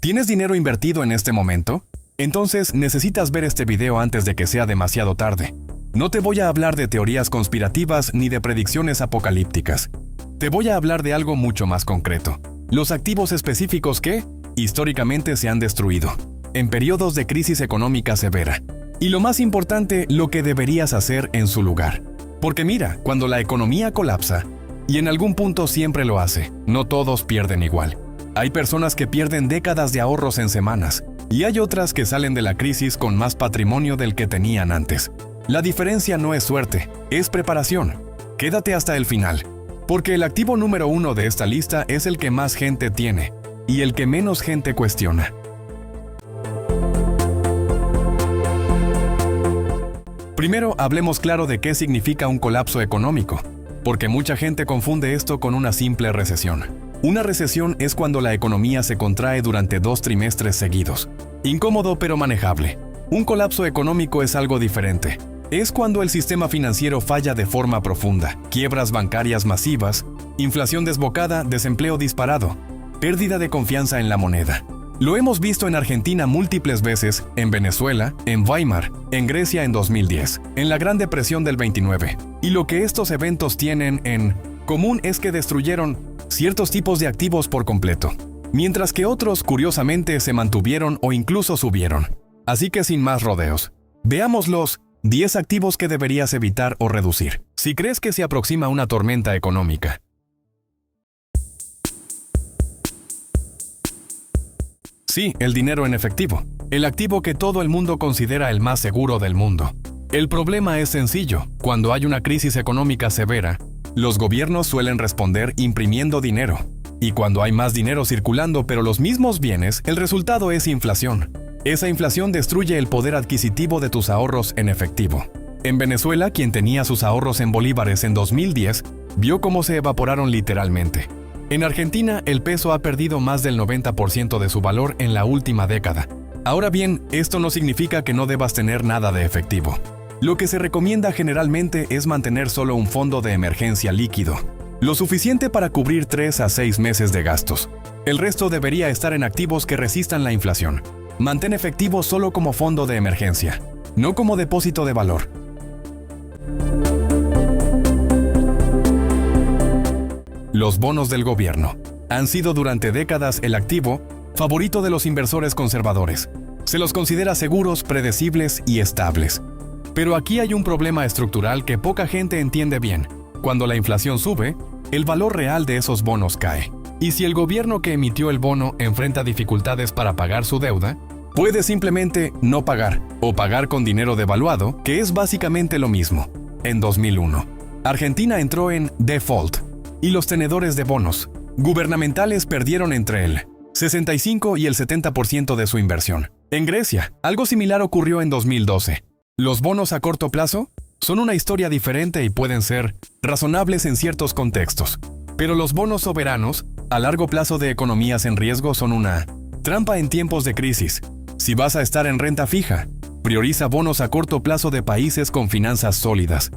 ¿Tienes dinero invertido en este momento? Entonces necesitas ver este video antes de que sea demasiado tarde. No te voy a hablar de teorías conspirativas ni de predicciones apocalípticas. Te voy a hablar de algo mucho más concreto. Los activos específicos que, históricamente, se han destruido en periodos de crisis económica severa. Y lo más importante, lo que deberías hacer en su lugar. Porque mira, cuando la economía colapsa, y en algún punto siempre lo hace, no todos pierden igual. Hay personas que pierden décadas de ahorros en semanas, y hay otras que salen de la crisis con más patrimonio del que tenían antes. La diferencia no es suerte, es preparación. Quédate hasta el final, porque el activo número 1 de esta lista es el que más gente tiene, y el que menos gente cuestiona. Primero, hablemos claro de qué significa un colapso económico, porque mucha gente confunde esto con una simple recesión. Una recesión es cuando la economía se contrae durante 2 trimestres seguidos. Incómodo pero manejable. Un colapso económico es algo diferente. Es cuando el sistema financiero falla de forma profunda, quiebras bancarias masivas, inflación desbocada, desempleo disparado, pérdida de confianza en la moneda. Lo hemos visto en Argentina múltiples veces, en Venezuela, en Weimar, en Grecia en 2010, en la Gran Depresión del 29. Y lo que estos eventos tienen en común es que destruyeron ciertos tipos de activos por completo, mientras que otros, curiosamente, se mantuvieron o incluso subieron. Así que sin más rodeos, veamos los 10 activos que deberías evitar o reducir si crees que se aproxima una tormenta económica. Sí, el dinero en efectivo, el activo que todo el mundo considera el más seguro del mundo. El problema es sencillo: cuando hay una crisis económica severa, los gobiernos suelen responder imprimiendo dinero. Y cuando hay más dinero circulando pero los mismos bienes, el resultado es inflación. Esa inflación destruye el poder adquisitivo de tus ahorros en efectivo. En Venezuela, quien tenía sus ahorros en bolívares en 2010, vio cómo se evaporaron literalmente. En Argentina, el peso ha perdido más del 90% de su valor en la última década. Ahora bien, esto no significa que no debas tener nada de efectivo. Lo que se recomienda generalmente es mantener solo un fondo de emergencia líquido, lo suficiente para cubrir 3 a 6 meses de gastos. El resto debería estar en activos que resistan la inflación. Mantén efectivo solo como fondo de emergencia, no como depósito de valor. Los bonos del gobierno han sido durante décadas el activo favorito de los inversores conservadores. Se los considera seguros, predecibles y estables. Pero aquí hay un problema estructural que poca gente entiende bien. Cuando la inflación sube, el valor real de esos bonos cae. Y si el gobierno que emitió el bono enfrenta dificultades para pagar su deuda, puede simplemente no pagar o pagar con dinero devaluado, que es básicamente lo mismo. En 2001, Argentina entró en default y los tenedores de bonos gubernamentales perdieron entre el 65 y el 70% de su inversión. En Grecia, algo similar ocurrió en 2012. Los bonos a corto plazo son una historia diferente y pueden ser razonables en ciertos contextos. Pero los bonos soberanos, a largo plazo de economías en riesgo, son una trampa en tiempos de crisis. Si vas a estar en renta fija, prioriza bonos a corto plazo de países con finanzas sólidas.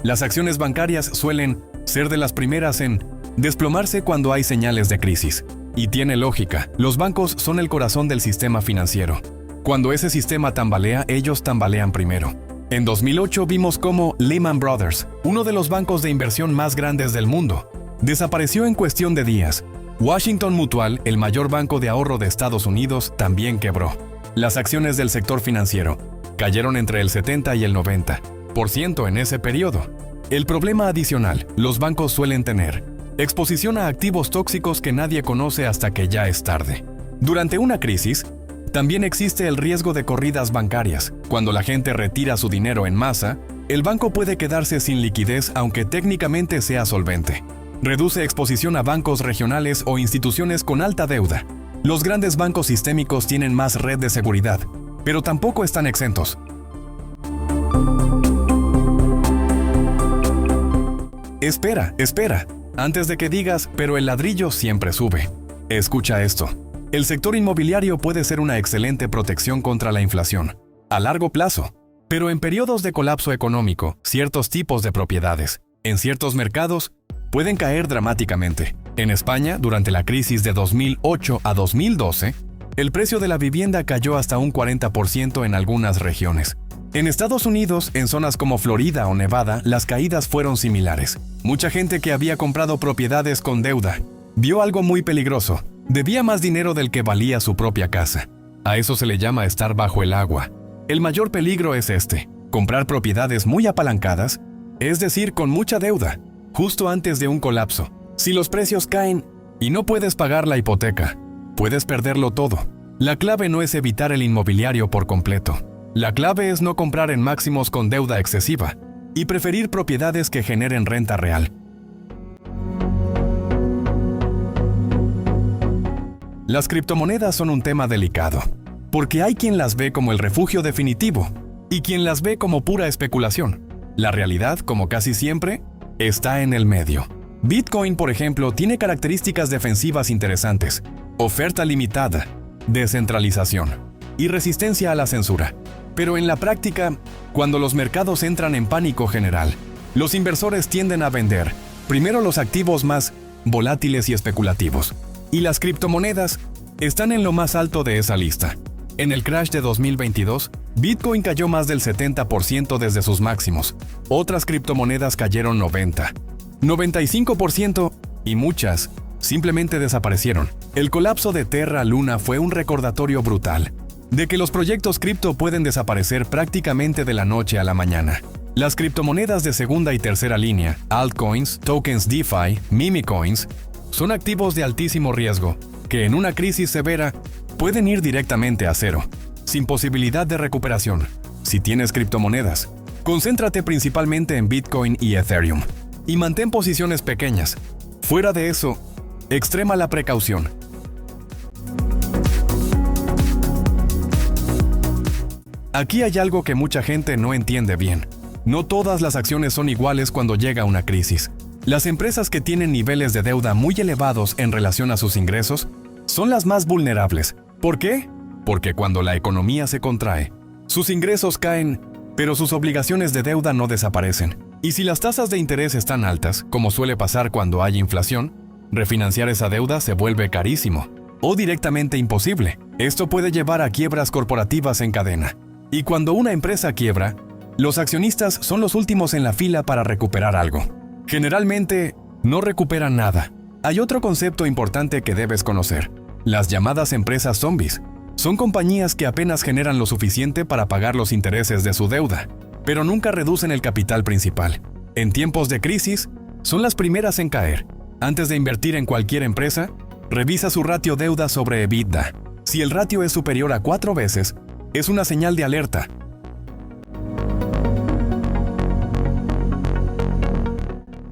Las acciones bancarias suelen ser de las primeras en desplomarse cuando hay señales de crisis. Y tiene lógica, los bancos son el corazón del sistema financiero. Cuando ese sistema tambalea, ellos tambalean primero. En 2008 vimos cómo Lehman Brothers, uno de los bancos de inversión más grandes del mundo, desapareció en cuestión de días. Washington Mutual, el mayor banco de ahorro de Estados Unidos, también quebró. Las acciones del sector financiero cayeron entre el 70 y el 90% en ese periodo. El problema adicional, los bancos suelen tener exposición a activos tóxicos que nadie conoce hasta que ya es tarde. Durante una crisis, también existe el riesgo de corridas bancarias. Cuando la gente retira su dinero en masa, el banco puede quedarse sin liquidez aunque técnicamente sea solvente. Reduce exposición a bancos regionales o instituciones con alta deuda. Los grandes bancos sistémicos tienen más red de seguridad, pero tampoco están exentos. Espera. Antes de que digas, pero el ladrillo siempre sube. Escucha esto. El sector inmobiliario puede ser una excelente protección contra la inflación, a largo plazo. Pero en periodos de colapso económico, ciertos tipos de propiedades, en ciertos mercados, pueden caer dramáticamente. En España, durante la crisis de 2008 a 2012, el precio de la vivienda cayó hasta un 40% en algunas regiones. En Estados Unidos, en zonas como Florida o Nevada, las caídas fueron similares. Mucha gente que había comprado propiedades con deuda vio algo muy peligroso. Debía más dinero del que valía su propia casa. A eso se le llama estar bajo el agua. El mayor peligro es comprar propiedades muy apalancadas, es decir, con mucha deuda, justo antes de un colapso. Si los precios caen y no puedes pagar la hipoteca, puedes perderlo todo. La clave no es evitar el inmobiliario por completo. La clave es no comprar en máximos con deuda excesiva y preferir propiedades que generen renta real. Las criptomonedas son un tema delicado, porque hay quien las ve como el refugio definitivo y quien las ve como pura especulación. La realidad, como casi siempre, está en el medio. Bitcoin, por ejemplo, tiene características defensivas interesantes: oferta limitada, descentralización y resistencia a la censura. Pero en la práctica, cuando los mercados entran en pánico general, los inversores tienden a vender primero los activos más volátiles y especulativos. Y las criptomonedas están en lo más alto de esa lista. En el crash de 2022, Bitcoin cayó más del 70% desde sus máximos. Otras criptomonedas cayeron 90%, 95% y muchas simplemente desaparecieron. El colapso de Terra Luna fue un recordatorio brutal de que los proyectos cripto pueden desaparecer prácticamente de la noche a la mañana. Las criptomonedas de segunda y tercera línea, altcoins, tokens DeFi, meme coins, son activos de altísimo riesgo, que en una crisis severa pueden ir directamente a cero, sin posibilidad de recuperación. Si tienes criptomonedas, concéntrate principalmente en Bitcoin y Ethereum, y mantén posiciones pequeñas. Fuera de eso, extrema la precaución. Aquí hay algo que mucha gente no entiende bien. No todas las acciones son iguales cuando llega una crisis. Las empresas que tienen niveles de deuda muy elevados en relación a sus ingresos son las más vulnerables. ¿Por qué? Porque cuando la economía se contrae, sus ingresos caen, pero sus obligaciones de deuda no desaparecen. Y si las tasas de interés están altas, como suele pasar cuando hay inflación, refinanciar esa deuda se vuelve carísimo o directamente imposible. Esto puede llevar a quiebras corporativas en cadena. Y cuando una empresa quiebra, los accionistas son los últimos en la fila para recuperar algo. Generalmente, no recuperan nada. Hay otro concepto importante que debes conocer: las llamadas empresas zombies. Son compañías que apenas generan lo suficiente para pagar los intereses de su deuda, pero nunca reducen el capital principal. En tiempos de crisis, son las primeras en caer. Antes de invertir en cualquier empresa, revisa su ratio deuda sobre EBITDA. Si el ratio es superior a 4 veces, es una señal de alerta.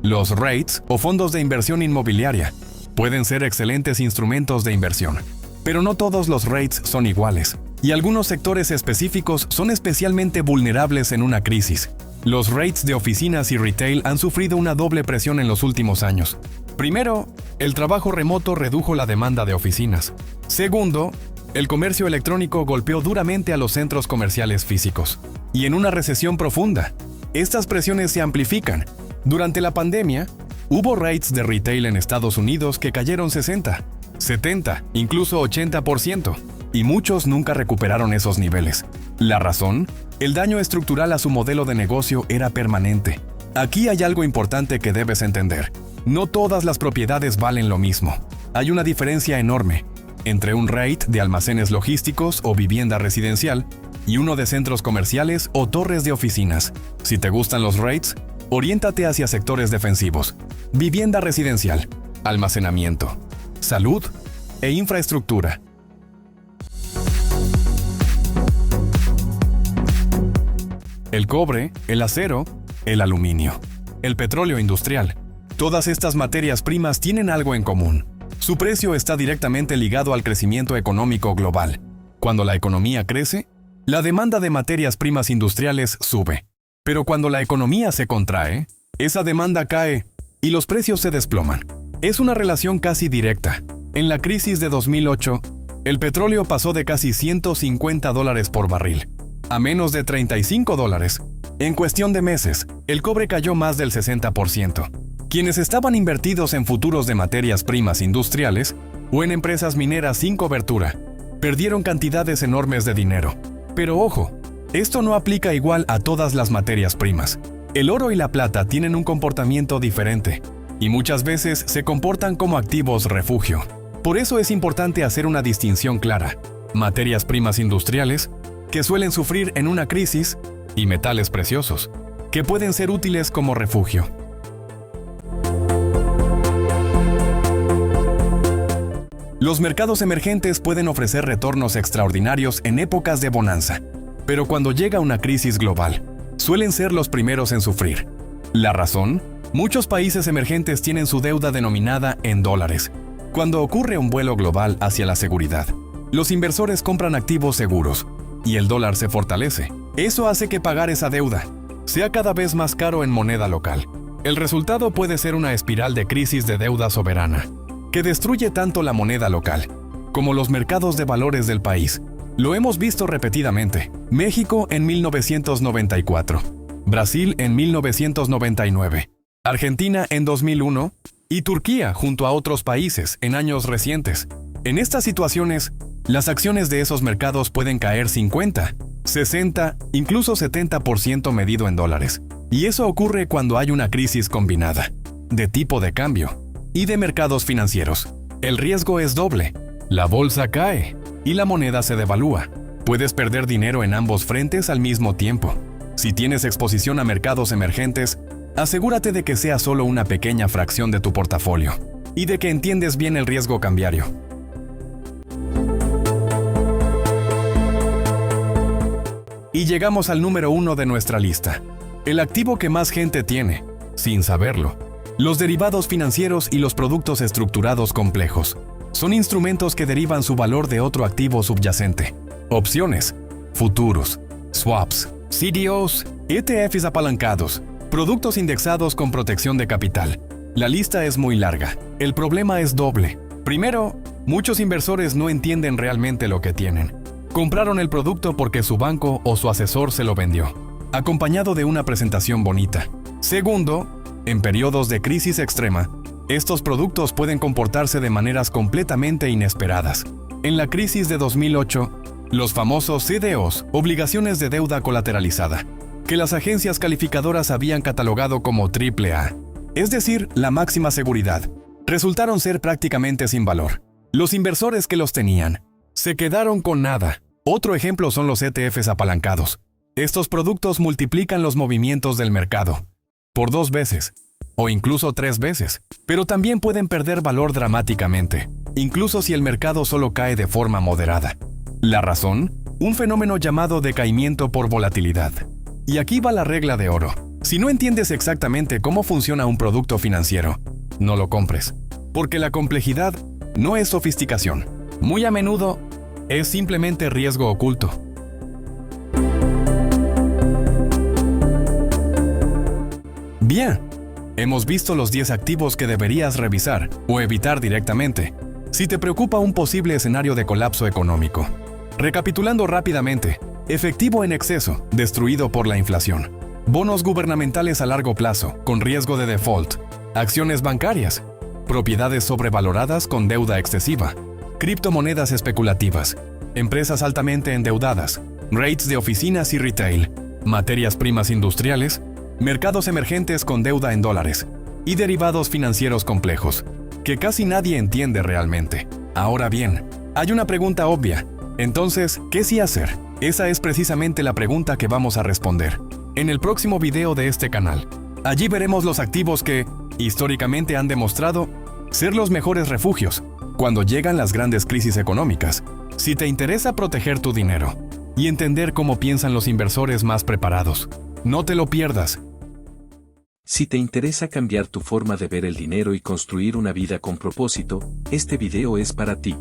Los REITs o fondos de inversión inmobiliaria pueden ser excelentes instrumentos de inversión, pero no todos los REITs son iguales, y algunos sectores específicos son especialmente vulnerables en una crisis. Los REITs de oficinas y retail han sufrido una doble presión en los últimos años. Primero, el trabajo remoto redujo la demanda de oficinas. Segundo, el comercio electrónico golpeó duramente a los centros comerciales físicos. Y en una recesión profunda, estas presiones se amplifican. Durante la pandemia, hubo REITs de retail en Estados Unidos que cayeron 60, 70, incluso 80%, y muchos nunca recuperaron esos niveles. ¿La razón? El daño estructural a su modelo de negocio era permanente. Aquí hay algo importante que debes entender. No todas las propiedades valen lo mismo. Hay una diferencia enorme entre un REIT de almacenes logísticos o vivienda residencial y uno de centros comerciales o torres de oficinas. Si te gustan los REITs, oriéntate hacia sectores defensivos: vivienda residencial, almacenamiento, salud e infraestructura. El cobre, el acero, el aluminio, el petróleo industrial. Todas estas materias primas tienen algo en común. Su precio está directamente ligado al crecimiento económico global. Cuando la economía crece, la demanda de materias primas industriales sube. Pero cuando la economía se contrae, esa demanda cae y los precios se desploman. Es una relación casi directa. En la crisis de 2008, el petróleo pasó de casi $150 por barril a menos de $35. En cuestión de meses, el cobre cayó más del 60%. Quienes estaban invertidos en futuros de materias primas industriales o en empresas mineras sin cobertura, perdieron cantidades enormes de dinero. Pero ojo, esto no aplica igual a todas las materias primas. El oro y la plata tienen un comportamiento diferente y muchas veces se comportan como activos refugio. Por eso es importante hacer una distinción clara: materias primas industriales, que suelen sufrir en una crisis, y metales preciosos, que pueden ser útiles como refugio. Los mercados emergentes pueden ofrecer retornos extraordinarios en épocas de bonanza, pero cuando llega una crisis global, suelen ser los primeros en sufrir. ¿La razón? Muchos países emergentes tienen su deuda denominada en dólares. Cuando ocurre un vuelo global hacia la seguridad, los inversores compran activos seguros y el dólar se fortalece. Eso hace que pagar esa deuda sea cada vez más caro en moneda local. El resultado puede ser una espiral de crisis de deuda soberana, que destruye tanto la moneda local como los mercados de valores del país. Lo hemos visto repetidamente. México en 1994, Brasil en 1999, Argentina en 2001 y Turquía junto a otros países en años recientes. En estas situaciones, las acciones de esos mercados pueden caer 50, 60, incluso 70% medido en dólares. Y eso ocurre cuando hay una crisis combinada de tipo de cambio y de mercados financieros. El riesgo es doble. La bolsa cae y la moneda se devalúa. Puedes perder dinero en ambos frentes al mismo tiempo. Si tienes exposición a mercados emergentes, asegúrate de que sea solo una pequeña fracción de tu portafolio y de que entiendes bien el riesgo cambiario. Y llegamos al número 1 de nuestra lista. El activo que más gente tiene, sin saberlo. Los derivados financieros y los productos estructurados complejos son instrumentos que derivan su valor de otro activo subyacente. Opciones, futuros, swaps, CDOs, ETFs apalancados, productos indexados con protección de capital. La lista es muy larga. El problema es doble. Primero, muchos inversores no entienden realmente lo que tienen. Compraron el producto porque su banco o su asesor se lo vendió, acompañado de una presentación bonita. Segundo, en periodos de crisis extrema, estos productos pueden comportarse de maneras completamente inesperadas. En la crisis de 2008, los famosos CDOs, obligaciones de deuda colateralizada, que las agencias calificadoras habían catalogado como AAA, es decir, la máxima seguridad, resultaron ser prácticamente sin valor. Los inversores que los tenían se quedaron con nada. Otro ejemplo son los ETFs apalancados. Estos productos multiplican los movimientos del mercado por 2 veces, o incluso 3 veces, pero también pueden perder valor dramáticamente, incluso si el mercado solo cae de forma moderada. ¿La razón? Un fenómeno llamado decaimiento por volatilidad. Y aquí va la regla de oro. Si no entiendes exactamente cómo funciona un producto financiero, no lo compres, porque la complejidad no es sofisticación. Muy a menudo, es simplemente riesgo oculto. Bien, hemos visto los 10 activos que deberías revisar o evitar directamente si te preocupa un posible escenario de colapso económico. Recapitulando rápidamente: efectivo en exceso, destruido por la inflación; bonos gubernamentales a largo plazo, con riesgo de default; acciones bancarias; propiedades sobrevaloradas con deuda excesiva; criptomonedas especulativas; empresas altamente endeudadas; rates de oficinas y retail; materias primas industriales; mercados emergentes con deuda en dólares; y derivados financieros complejos, que casi nadie entiende realmente. Ahora bien, hay una pregunta obvia. Entonces, ¿qué sí hacer? Esa es precisamente la pregunta que vamos a responder en el próximo video de este canal. Allí veremos los activos que, históricamente, han demostrado ser los mejores refugios cuando llegan las grandes crisis económicas. Si te interesa proteger tu dinero y entender cómo piensan los inversores más preparados, no te lo pierdas. Si te interesa cambiar tu forma de ver el dinero y construir una vida con propósito, este video es para ti.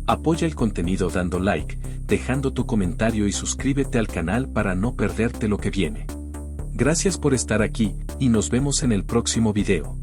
Apoya el contenido dando like, dejando tu comentario y suscríbete al canal para no perderte lo que viene. Gracias por estar aquí, y nos vemos en el próximo video.